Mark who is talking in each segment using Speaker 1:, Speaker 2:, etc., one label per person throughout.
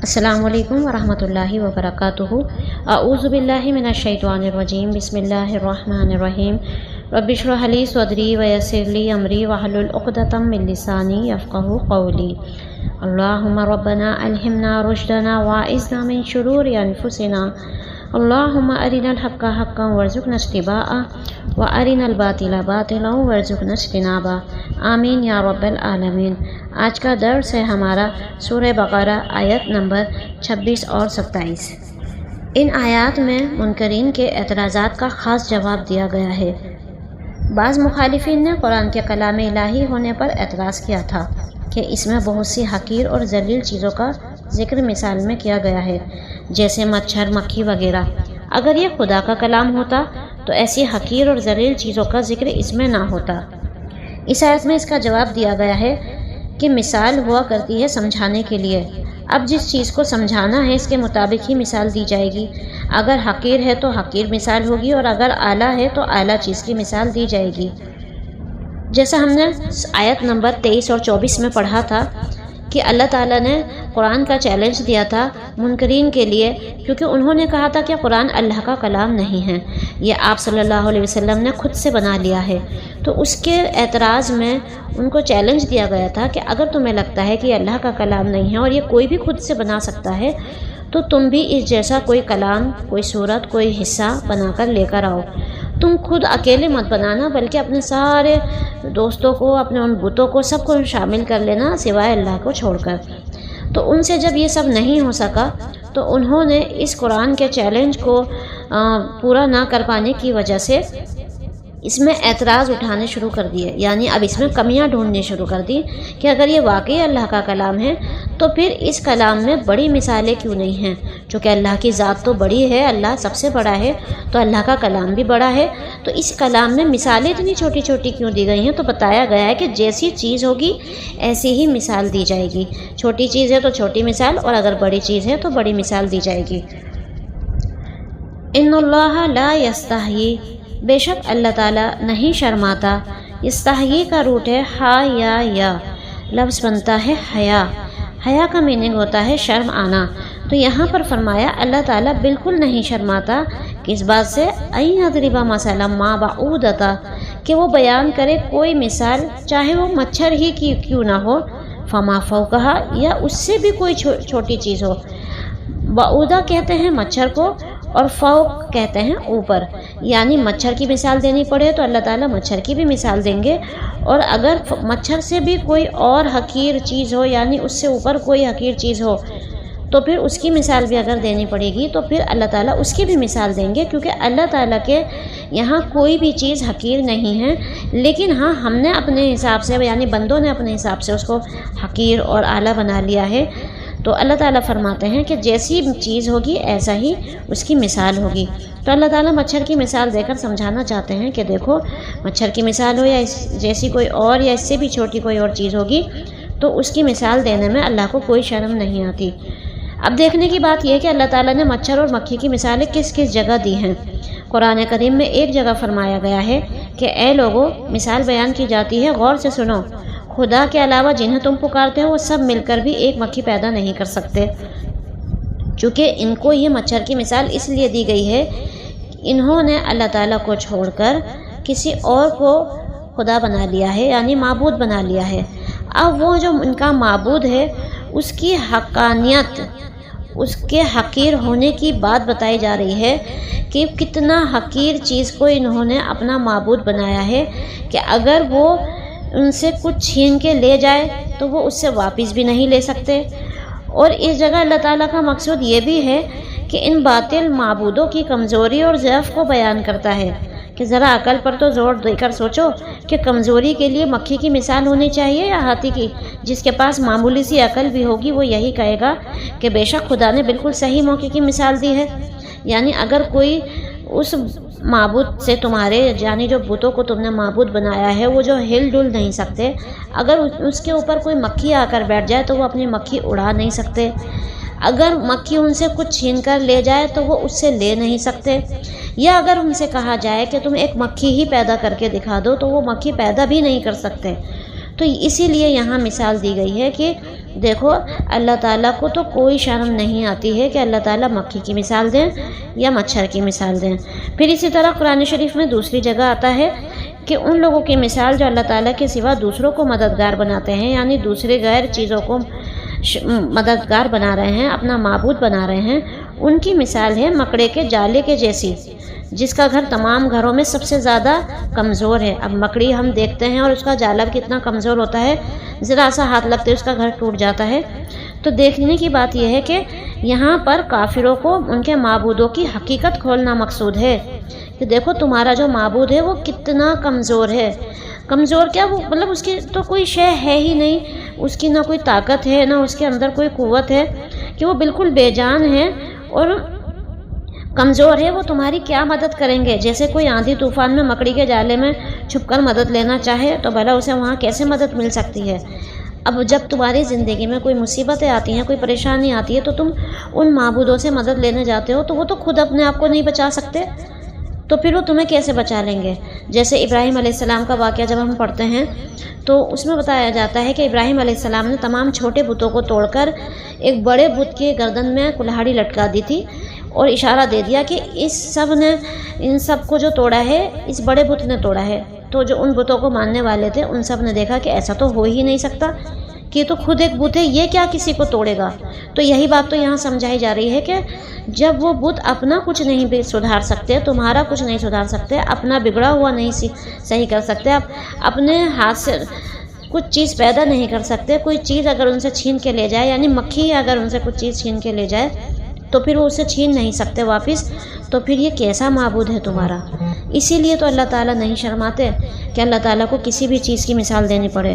Speaker 1: السلام علیکم ورحمۃ اللہ وبرکاتہ۔ اعوذ باللہ من الشیطان الرجیم، بسم اللہ الرحمن الرحیم۔ رب اشرح لی صدری ویسر لی امری واحلل عقدۃ من لسانی یفقهوا قولی۔ اللہم ربنا الہمنا رشدنا واعذنا من شرور انفسنا۔ اللہم ارنا الحق حقا وارزقنا اتباعہ وارنا الباطل باطلا وارزقنا اجتنابہ، آمین یا رب العالمین۔ آج کا درس ہے ہمارا سورہ بقرہ آیت نمبر 26 اور 27۔ ان آیات میں منکرین کے اعتراضات کا خاص جواب دیا گیا ہے۔ بعض مخالفین نے قرآن کے کلام الہی ہونے پر اعتراض کیا تھا کہ اس میں بہت سی حقیر اور ذلیل چیزوں کا ذکر مثال میں کیا گیا ہے، جیسے مچھر، مکھی وغیرہ۔ اگر یہ خدا کا کلام ہوتا تو ایسی حقیر اور ذلیل چیزوں کا ذکر اس میں نہ ہوتا۔ اس آیت میں اس کا جواب دیا گیا ہے کہ مثال ہوا کرتی ہے سمجھانے کے لیے۔ اب جس چیز کو سمجھانا ہے اس کے مطابق ہی مثال دی جائے گی۔ اگر حقیر ہے تو حقیر مثال ہوگی، اور اگر اعلیٰ ہے تو اعلیٰ چیز کی مثال دی جائے گی۔ جیسا ہم نے آیت نمبر 23 اور 24 میں پڑھا تھا کہ اللہ تعالیٰ نے قرآن کا چیلنج دیا تھا منکرین کے لیے، کیونکہ انہوں نے کہا تھا کہ قرآن اللہ کا کلام نہیں ہے، یہ آپ صلی اللہ علیہ وسلم نے خود سے بنا لیا ہے۔ تو اس کے اعتراض میں ان کو چیلنج دیا گیا تھا کہ اگر تمہیں لگتا ہے کہ یہ اللہ کا کلام نہیں ہے اور یہ کوئی بھی خود سے بنا سکتا ہے، تو تم بھی اس جیسا کوئی کلام، کوئی صورت، کوئی حصہ بنا کر لے کر آؤ۔ تم خود اکیلے مت بنانا، بلکہ اپنے سارے دوستوں کو، اپنے ان بتوں کو، سب کو شامل کر لینا سوائے اللہ کو چھوڑ کر۔ تو ان سے جب یہ سب نہیں ہو سکا تو انہوں نے اس قرآن کے چیلنج کو پورا نہ کر پانے کی وجہ سے اس میں اعتراض اٹھانے شروع کر دیے، یعنی اب اس میں کمیاں ڈھونڈنی شروع کر دی کہ اگر یہ واقعی اللہ کا کلام ہے تو پھر اس کلام میں بڑی مثالیں کیوں نہیں ہیں؟ چونکہ اللہ کی ذات تو بڑی ہے، اللہ سب سے بڑا ہے، تو اللہ کا کلام بھی بڑا ہے، تو اس کلام میں مثالیں اتنی چھوٹی چھوٹی کیوں دی گئی ہیں؟ تو بتایا گیا ہے کہ جیسی چیز ہوگی ایسی ہی مثال دی جائے گی۔ چھوٹی چیز ہے تو چھوٹی مثال، اور اگر بڑی چیز ہے تو بڑی مثال دی جائے گی۔ ان اللہ لا یستحیی، بے شک اللہ تعالیٰ نہیں شرماتا۔ یستحیی کا روٹ ہے یا لفظ بنتا ہے حیا۔ حیا کا میننگ ہوتا ہے شرم آنا۔ تو یہاں پر فرمایا اللہ تعالیٰ بالکل نہیں شرماتا کس بات سے؟ ان یضرب مثلا ما بعودۃ، کہ وہ بیان کرے کوئی مثال چاہے وہ مچھر ہی کی کیوں نہ ہو، فما فوقہا، یا اس سے بھی کوئی چھوٹی چیز ہو۔ بعودہ کہتے ہیں مچھر کو، اور فوق کہتے ہیں اوپر، یعنی مچھر کی مثال دینی پڑے تو اللہ تعالیٰ مچھر کی بھی مثال دیں گے، اور اگر مچھر سے بھی کوئی اور حقیر چیز ہو، یعنی اس سے اوپر کوئی حقیر چیز ہو، تو پھر اس کی مثال بھی اگر دینی پڑے گی تو پھر اللہ تعالیٰ اس کی بھی مثال دیں گے، کیونکہ اللہ تعالیٰ کے یہاں کوئی بھی چیز حقیر نہیں ہے۔ لیکن ہاں، ہم نے اپنے حساب سے، یعنی بندوں نے اپنے حساب سے اس کو حقیر اور اعلیٰ بنا لیا ہے۔ تو اللہ تعالیٰ فرماتے ہیں کہ جیسی چیز ہوگی ایسا ہی اس کی مثال ہوگی۔ تو اللہ تعالیٰ مچھر کی مثال دے کر سمجھانا چاہتے ہیں کہ دیکھو، مچھر کی مثال ہو یا اس جیسی کوئی اور یا اس سے بھی چھوٹی کوئی اور چیز ہوگی تو اس کی مثال دینے میں اللہ کو کوئی شرم نہیں آتی۔ اب دیکھنے کی بات یہ ہے کہ اللہ تعالیٰ نے مچھر اور مکھی کی مثالیں کس کس جگہ دی ہیں۔ قرآن کریم میں ایک جگہ فرمایا گیا ہے کہ اے لوگو، مثال بیان کی جاتی ہے، غور سے سنو، خدا کے علاوہ جنہیں تم پکارتے ہو وہ سب مل کر بھی ایک مکھی پیدا نہیں کر سکتے، چونکہ ان کو یہ مچھر کی مثال اس لیے دی گئی ہے، انہوں نے اللہ تعالیٰ کو چھوڑ کر کسی اور کو خدا بنا لیا ہے، یعنی معبود بنا لیا ہے۔ اب وہ جو ان کا معبود ہے اس کی حقانیت، اس کے حقیر ہونے کی بات بتائی جا رہی ہے کہ کتنا حقیر چیز کو انہوں نے اپنا معبود بنایا ہے کہ اگر وہ ان سے کچھ چھین کے لے جائے تو وہ اس سے واپس بھی نہیں لے سکتے۔ اور اس جگہ اللہ تعالیٰ کا مقصود یہ بھی ہے کہ ان باطل معبودوں کی کمزوری اور ضعف کو بیان کرتا ہے کہ ذرا عقل پر تو زور دے کر سوچو کہ کمزوری کے لیے مکھی کی مثال ہونی چاہیے یا ہاتھی کی؟ جس کے پاس معمولی سی عقل بھی ہوگی وہ یہی کہے گا کہ بے شک خدا نے بالکل صحیح موقع کی مثال دی ہے۔ یعنی اگر کوئی اس معبود سے، تمہارے یعنی جو بتوں کو تم نے معبود بنایا ہے، وہ جو ہل ڈل نہیں سکتے، اگر اس کے اوپر کوئی مکھی آ کر بیٹھ جائے تو وہ اپنی مکھی اڑا نہیں سکتے، اگر مکھی ان سے کچھ چھین کر لے جائے تو وہ اس سے لے نہیں سکتے، یا اگر ان سے کہا جائے کہ تم ایک مکھی ہی پیدا کر کے دکھا دو تو وہ مکھی پیدا بھی نہیں کر سکتے۔ تو اسی لیے یہاں مثال دی گئی ہے کہ دیکھو اللہ تعالیٰ کو تو کوئی شرم نہیں آتی ہے کہ اللہ تعالیٰ مکھی کی مثال دیں یا مچھر کی مثال دیں۔ پھر اسی طرح قرآن شریف میں دوسری جگہ آتا ہے کہ ان لوگوں کی مثال جو اللہ تعالیٰ کے سوا دوسروں کو مددگار بناتے ہیں، یعنی دوسرے غیر چیزوں کو مددگار بنا رہے ہیں، اپنا معبود بنا رہے ہیں، ان کی مثال ہے مکڑے کے جالے کے جیسی، جس کا گھر تمام گھروں میں سب سے زیادہ کمزور ہے۔ اب مکڑی ہم دیکھتے ہیں اور اس کا جالا کتنا کمزور ہوتا ہے، ذرا سا ہاتھ لگتے اس کا گھر ٹوٹ جاتا ہے۔ تو دیکھنے کی بات یہ ہے کہ یہاں پر کافروں کو ان کے معبودوں کی حقیقت کھولنا مقصود ہے کہ دیکھو تمہارا جو معبود ہے وہ کتنا کمزور ہے۔ کمزور کیا، وہ مطلب اس کی تو کوئی شے ہے ہی نہیں، اس کی نہ کوئی طاقت ہے نہ اس کے اندر کوئی قوت ہے، کہ وہ بالکل بے جان ہے اور کمزور ہے۔ وہ تمہاری کیا مدد کریں گے؟ جیسے کوئی آندھی طوفان میں مکڑی کے جالے میں چھپ کر مدد لینا چاہے تو بھلا اسے وہاں کیسے مدد مل سکتی ہے؟ اب جب تمہاری زندگی میں کوئی مصیبتیں آتی ہیں، کوئی پریشانی آتی ہے، تو تم ان معبودوں سے مدد لینے جاتے ہو تو وہ تو خود اپنے آپ کو نہیں بچا سکتے، تو پھر وہ تمہیں کیسے بچا لیں گے؟ جیسے ابراہیم علیہ السلام کا واقعہ جب ہم پڑھتے ہیں تو اس میں بتایا جاتا ہے کہ ابراہیم علیہ السلام نے تمام چھوٹے بتوں کو توڑ کر ایک بڑے بت کے گردن میں کلہاڑی لٹکا دی تھی اور اشارہ دے دیا کہ ان سب کو جو توڑا ہے اس بڑے بت نے توڑا ہے۔ تو جو ان بتوں کو ماننے والے تھے ان سب نے دیکھا کہ ایسا تو ہو ہی نہیں سکتا، کہ یہ تو خود ایک بت ہے، یہ کیا کسی کو توڑے گا؟ تو یہی بات تو یہاں سمجھائی جا رہی ہے کہ جب وہ بت اپنا کچھ نہیں بھی سدھار سکتے، تمہارا کچھ نہیں سدھار سکتے، اپنا بگڑا ہوا نہیں صحیح کر سکتے، اپنے ہاتھ سے کچھ چیز پیدا نہیں کر سکتے، کوئی چیز اگر ان سے چھین کے لے جائے، یعنی مکھی اگر ان سے کچھ چیز چھین کے لے جائے تو پھر وہ اسے چھین نہیں سکتے واپس، تو پھر یہ کیسا معبود ہے تمہارا؟ اسی لیے تو اللہ تعالیٰ نہیں شرماتے کہ اللہ تعالیٰ کو کسی بھی چیز کی مثال دینی پڑے۔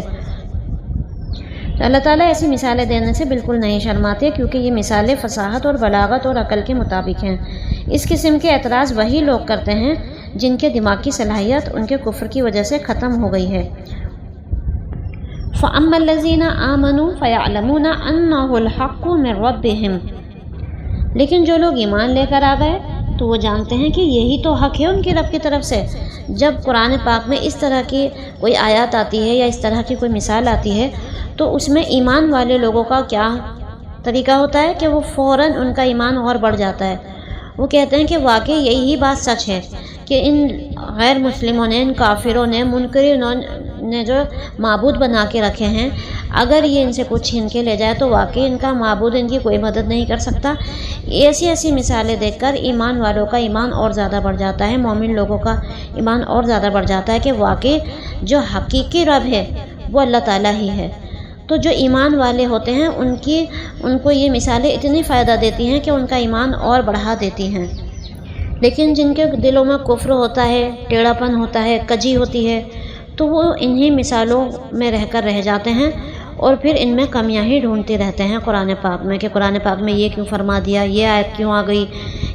Speaker 1: تو اللہ تعالیٰ ایسی مثالیں دینے سے بالکل نہیں شرماتے، کیونکہ یہ مثالیں فصاحت اور بلاغت اور عقل کے مطابق ہیں۔ اس قسم کے اعتراض وہی لوگ کرتے ہیں جن کے دماغ کی صلاحیت ان کے کفر کی وجہ سے ختم ہو گئی ہے۔ فَأَمَّا الَّذِينَ آمَنُوا فَيَعْلَمُونَ أَنَّهُ الْحَقُّ مِنْ رَبِّهِمْ، لیکن جو لوگ ایمان لے کر آ گئے تو وہ جانتے ہیں کہ یہی تو حق ہے ان کی رب کی طرف سے۔ جب قرآن پاک میں اس طرح کی کوئی آیات آتی ہے یا اس طرح کی کوئی مثال آتی ہے تو اس میں ایمان والے لوگوں کا کیا طریقہ ہوتا ہے کہ وہ فوراً ان کا ایمان اور بڑھ جاتا ہے۔ وہ کہتے ہیں کہ واقعی یہی بات سچ ہے کہ ان غیر مسلموں نے، ان کافروں نے، منکرینوں نے جو معبود بنا کے رکھے ہیں، اگر یہ ان سے کچھ چھین کے لے جائے تو واقعی ان کا معبود ان کی کوئی مدد نہیں کر سکتا۔ ایسی مثالیں دیکھ کر ایمان والوں کا ایمان اور زیادہ بڑھ جاتا ہے، مومن لوگوں کا ایمان اور زیادہ بڑھ جاتا ہے کہ واقعی جو حقیقی رب ہے وہ اللہ تعالیٰ ہی ہے۔ تو جو ایمان والے ہوتے ہیں ان کو یہ مثالیں اتنی فائدہ دیتی ہیں کہ ان کا ایمان اور بڑھا دیتی ہیں۔ لیکن جن کے دلوں میں کفر ہوتا ہے، ٹیڑھا پن ہوتا ہے، کجی ہوتی ہے، تو وہ انہی مثالوں میں رہ کر رہ جاتے ہیں اور پھر ان میں کمیاں ہی ڈھونڈتے رہتے ہیں قرآن پاک میں، کہ قرآن پاک میں یہ کیوں فرما دیا، یہ آیت کیوں آ گئی،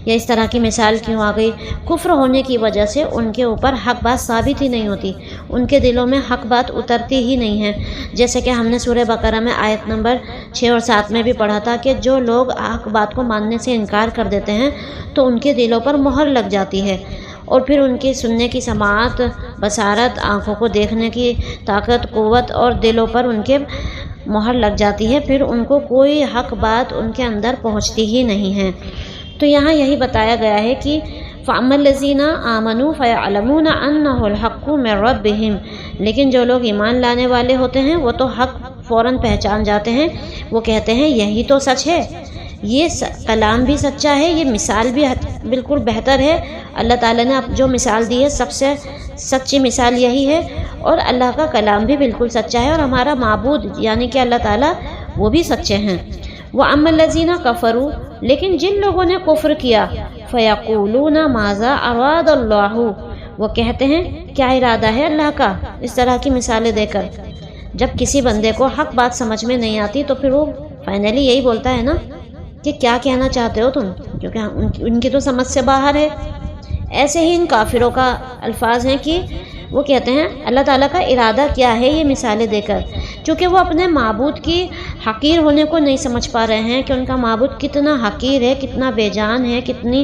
Speaker 1: یا اس طرح کی مثال کیوں آ گئی۔ کفر ہونے کی وجہ سے ان کے اوپر حق بات ثابت ہی نہیں ہوتی، ان کے دلوں میں حق بات اترتی ہی نہیں ہے۔ جیسے کہ ہم نے سورہ بقرہ میں آیت نمبر 6 اور 7 میں بھی پڑھا تھا کہ جو لوگ حق بات کو ماننے سے انکار کر دیتے ہیں تو ان کے دلوں پر مہر لگ جاتی ہے، اور پھر ان کی سننے کی سماعت، بصارت، آنکھوں کو دیکھنے کی طاقت، قوت، اور دلوں پر ان کے مہر لگ جاتی ہے، پھر ان کو کوئی حق بات ان کے اندر پہنچتی ہی نہیں ہے۔ تو یہاں یہی بتایا گیا ہے کہ فَأَمَّا الَّذِينَ آمَنُوا فَيَعْلَمُونَ أَنَّهُ الْحَقُّ مِنْ رَبِّهِمْ، لیکن جو لوگ ایمان لانے والے ہوتے ہیں وہ تو حق فوراً پہچان جاتے ہیں، وہ کہتے ہیں یہی تو سچ ہے، یہ کلام بھی سچا ہے، یہ مثال بھی بالکل بہتر ہے، اللہ تعالیٰ نے جو مثال دی ہے سب سے سچی مثال یہی ہے، اور اللہ کا کلام بھی بالکل سچا ہے، اور ہمارا معبود یعنی کہ اللہ تعالیٰ وہ بھی سچے ہیں۔ وَأَمَّا الَّذِينَ كَفَرُوا، لیکن جن لوگوں نے کفر کیا، فَيَقُولُونَ مَاذَا أَرَادَ اللَّهُ، وہ کہتے ہیں کیا ارادہ ہے اللہ کا، اس طرح کی مثالیں دے کر۔ جب کسی بندے کو حق بات سمجھ میں نہیں آتی تو پھر وہ فائنلی یہی بولتا ہے نا کہ کیا کہنا چاہتے ہو تم، کیونکہ ان کی تو سمجھ سے باہر ہے۔ ایسے ہی ان کافروں کا الفاظ ہیں کہ وہ کہتے ہیں اللہ تعالیٰ کا ارادہ کیا ہے یہ مثالیں دے کر، چونکہ وہ اپنے معبود کی حقیر ہونے کو نہیں سمجھ پا رہے ہیں کہ ان کا معبود کتنا حقیر ہے، کتنا بے جان ہے، کتنی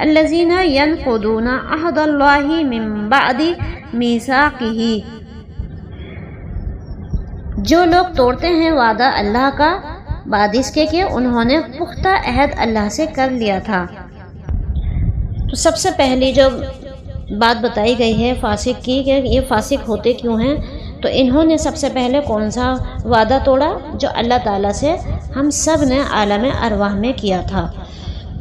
Speaker 1: الذین ینقضون عہد اللہ من بعد میثاقہ، جو لوگ توڑتے ہیں وعدہ اللہ کا بعد اس کے کہ انہوں نے پختہ عہد اللہ سے کر لیا تھا۔ تو سب سے پہلی جو بات بتائی گئی ہے فاسق کی کہ یہ فاسق ہوتے کیوں ہیں، تو انہوں نے سب سے پہلے کون سا وعدہ توڑا؟ جو اللہ تعالیٰ سے ہم سب نے عالم ارواح میں کیا تھا،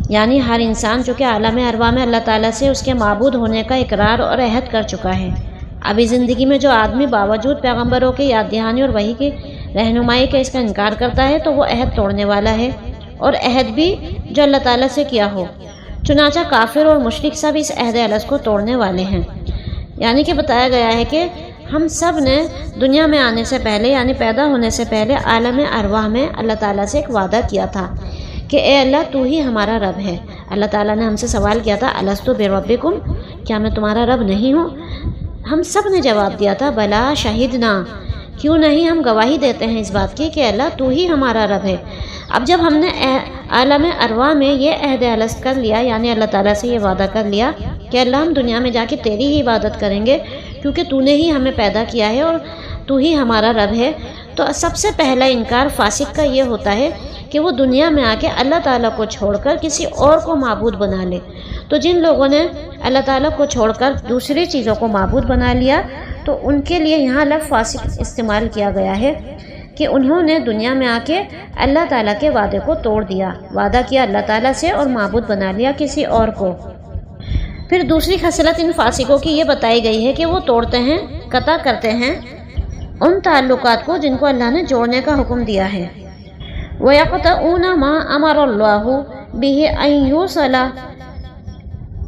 Speaker 1: یعنی ہر انسان چونکہ عالم ارواح میں اللہ تعالیٰ سے اس کے معبود ہونے کا اقرار اور عہد کر چکا ہے۔ ابھی زندگی میں جو آدمی باوجود پیغمبروں کی یاد دہانی اور وحی کی رہنمائی کے اس کا انکار کرتا ہے تو وہ عہد توڑنے والا ہے، اور عہد بھی جو اللہ تعالیٰ سے کیا ہو۔ چنانچہ کافر اور مشرک سب اس عہد الست کو توڑنے والے ہیں، یعنی کہ بتایا گیا ہے کہ ہم سب نے دنیا میں آنے سے پہلے یعنی پیدا ہونے سے پہلے عالم ارواح میں اللہ تعالیٰ سے ایک وعدہ کیا تھا کہ اے اللہ تو ہی ہمارا رب ہے۔ اللہ تعالیٰ نے ہم سے سوال کیا تھا الست بربکم، کیا میں تمہارا رب نہیں ہوں؟ ہم سب نے جواب دیا تھا بلا شہدنا، کیوں نہیں، ہم گواہی دیتے ہیں اس بات کی کہ اللہ تو ہی ہمارا رب ہے۔ اب جب ہم نے عالم ارواح میں یہ عہد الست کر لیا، یعنی اللہ تعالیٰ سے یہ وعدہ کر لیا کہ اللہ ہم دنیا میں جا کے تیری ہی عبادت کریں گے کیونکہ تو نے ہی ہمیں پیدا کیا ہے اور تو ہی ہمارا رب ہے، تو سب سے پہلا انکار فاسق کا یہ ہوتا ہے کہ وہ دنیا میں آ کے اللہ تعالیٰ کو چھوڑ کر کسی اور کو معبود بنا لے۔ تو جن لوگوں نے اللہ تعالیٰ کو چھوڑ کر دوسری چیزوں کو معبود بنا لیا تو ان کے لیے یہاں لفظ فاسق استعمال کیا گیا ہے کہ انہوں نے دنیا میں آ کے اللہ تعالیٰ کے وعدے کو توڑ دیا، وعدہ کیا اللہ تعالیٰ سے اور معبود بنا لیا کسی اور کو۔ پھر دوسری خصلت ان فاسقوں کی یہ بتائی گئی ہے کہ وہ توڑتے ہیں، قطع کرتے ہیں ان تعلقات کو جن کو اللہ نے جوڑنے کا حکم دیا ہے۔ وَيَقْطَعُونَ مَا أَمَرَ اللَّهُ بِهِ أَن يُوصَلَ،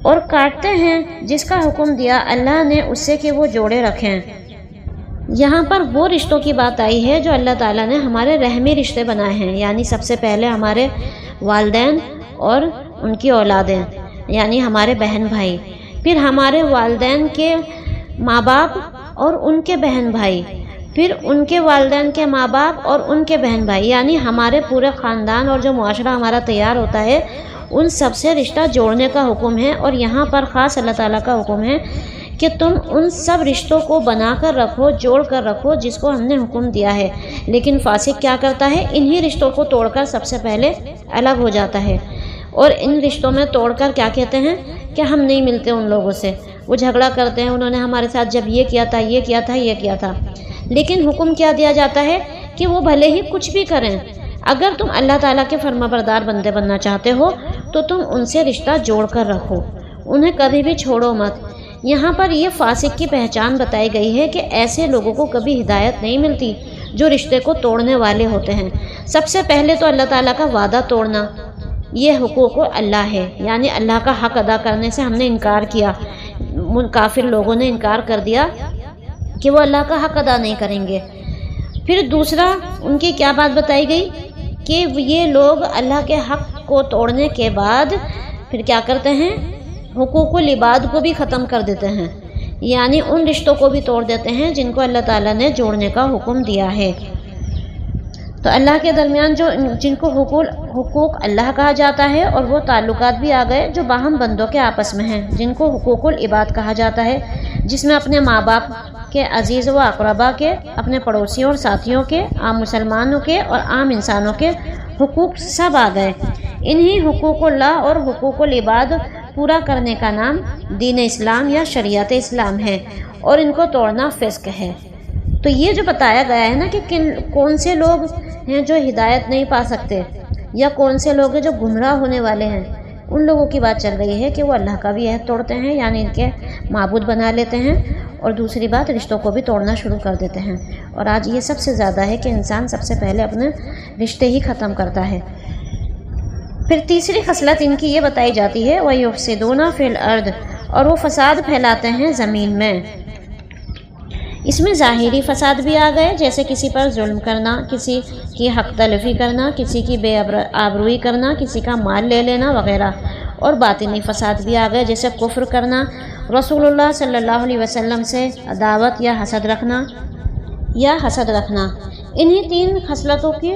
Speaker 1: اور کاٹتے ہیں جس کا حکم دیا اللہ نے اس سے کہ وہ جوڑے رکھیں۔ یہاں پر وہ رشتوں کی بات آئی ہے جو اللہ تعالیٰ نے ہمارے رحمی رشتے بنائے ہیں، یعنی سب سے پہلے ہمارے والدین اور ان کی اولادیں، یعنی ہمارے بہن بھائی، پھر ہمارے والدین کے ماں باپ اور ان کے بہن بھائی، پھر ان کے والدین کے ماں باپ اور ان کے بہن بھائی، یعنی ہمارے پورے خاندان اور جو معاشرہ ہمارا تیار ہوتا ہے ان سب سے رشتہ جوڑنے کا حکم ہے۔ اور یہاں پر خاص اللہ تعالیٰ کا حکم ہے کہ تم ان سب رشتوں کو بنا کر رکھو، جوڑ کر رکھو جس کو ہم نے حکم دیا ہے۔ لیکن فاسق کیا کرتا ہے؟ انہی رشتوں کو توڑ کر سب سے پہلے الگ ہو جاتا ہے، اور ان رشتوں میں توڑ کر کیا کہتے ہیں کہ ہم نہیں ملتے ان لوگوں سے، وہ جھگڑا کرتے ہیں انہوں نے ہمارے ساتھ جب یہ کیا تھا یہ کیا تھا یہ کیا تھا۔ لیکن حکم کیا دیا جاتا ہے کہ وہ بھلے ہی کچھ بھی کریں، اگر تم اللہ تعالیٰ کے فرما بردار بندے بننا چاہتے ہو تو تم ان سے رشتہ جوڑ کر رکھو، انہیں کبھی بھی چھوڑو مت۔ یہاں پر یہ فاسق کی پہچان بتائی گئی ہے کہ ایسے لوگوں کو کبھی ہدایت نہیں ملتی جو رشتے کو توڑنے والے ہوتے ہیں۔ سب سے پہلے تو اللہ تعالیٰ کا وعدہ توڑنا، یہ حقوق اللہ ہے، یعنی اللہ کا حق ادا کرنے سے ہم نے انکار کیا، کافر لوگوں نے انکار کر دیا کہ وہ اللہ کا حق ادا نہیں کریں گے۔ پھر دوسرا ان کی کیا بات بتائی گئی کہ یہ لوگ اللہ کے حق کو توڑنے کے بعد پھر کیا کرتے ہیں؟ حقوق العباد کو بھی ختم کر دیتے ہیں، یعنی ان رشتوں کو بھی توڑ دیتے ہیں جن کو اللہ تعالیٰ نے جوڑنے کا حکم دیا ہے۔ تو اللہ کے درمیان جن کو حقوق اللہ کہا جاتا ہے، اور وہ تعلقات بھی آ گئے جو باہم بندوں کے آپس میں ہیں جن کو حقوق العباد کہا جاتا ہے، جس میں اپنے ماں باپ کے، عزیز و اقربا کے، اپنے پڑوسیوں اور ساتھیوں کے، عام مسلمانوں کے اور عام انسانوں کے حقوق سب آ گئے۔ انہی حقوق اللہ اور حقوق العباد پورا کرنے کا نام دین اسلام یا شریعت اسلام ہے، اور ان کو توڑنا فسق ہے۔ تو یہ جو بتایا گیا ہے نا کہ کون سے لوگ ہیں جو ہدایت نہیں پا سکتے، یا کون سے لوگ ہیں جو گمراہ ہونے والے ہیں، ان لوگوں کی بات چل رہی ہے کہ وہ اللہ کا بھی عہد توڑتے ہیں، یعنی ان کے معبود بنا لیتے ہیں، اور دوسری بات رشتوں کو بھی توڑنا شروع کر دیتے ہیں۔ اور آج یہ سب سے زیادہ ہے کہ انسان سب سے پہلے اپنے رشتے ہی ختم کرتا ہے۔ پھر تیسری خصلت ان کی یہ بتائی جاتی ہے وَيُفْسِدُونَ فِي الْأَرْضِ، اور وہ فساد پھیلاتے ہیں زمین میں۔ اس میں ظاہری فساد بھی آ گئے، جیسے کسی پر ظلم کرنا، کسی کی حق تلفی کرنا، کسی کی بے آبروئی کرنا، کسی کا مال لے لینا وغیرہ، اور باطنی فساد بھی آ گئے، جیسے کفر کرنا، رسول اللہ صلی اللہ علیہ وسلم سے عداوت یا حسد رکھنا۔ انہی تین خصلتوں کی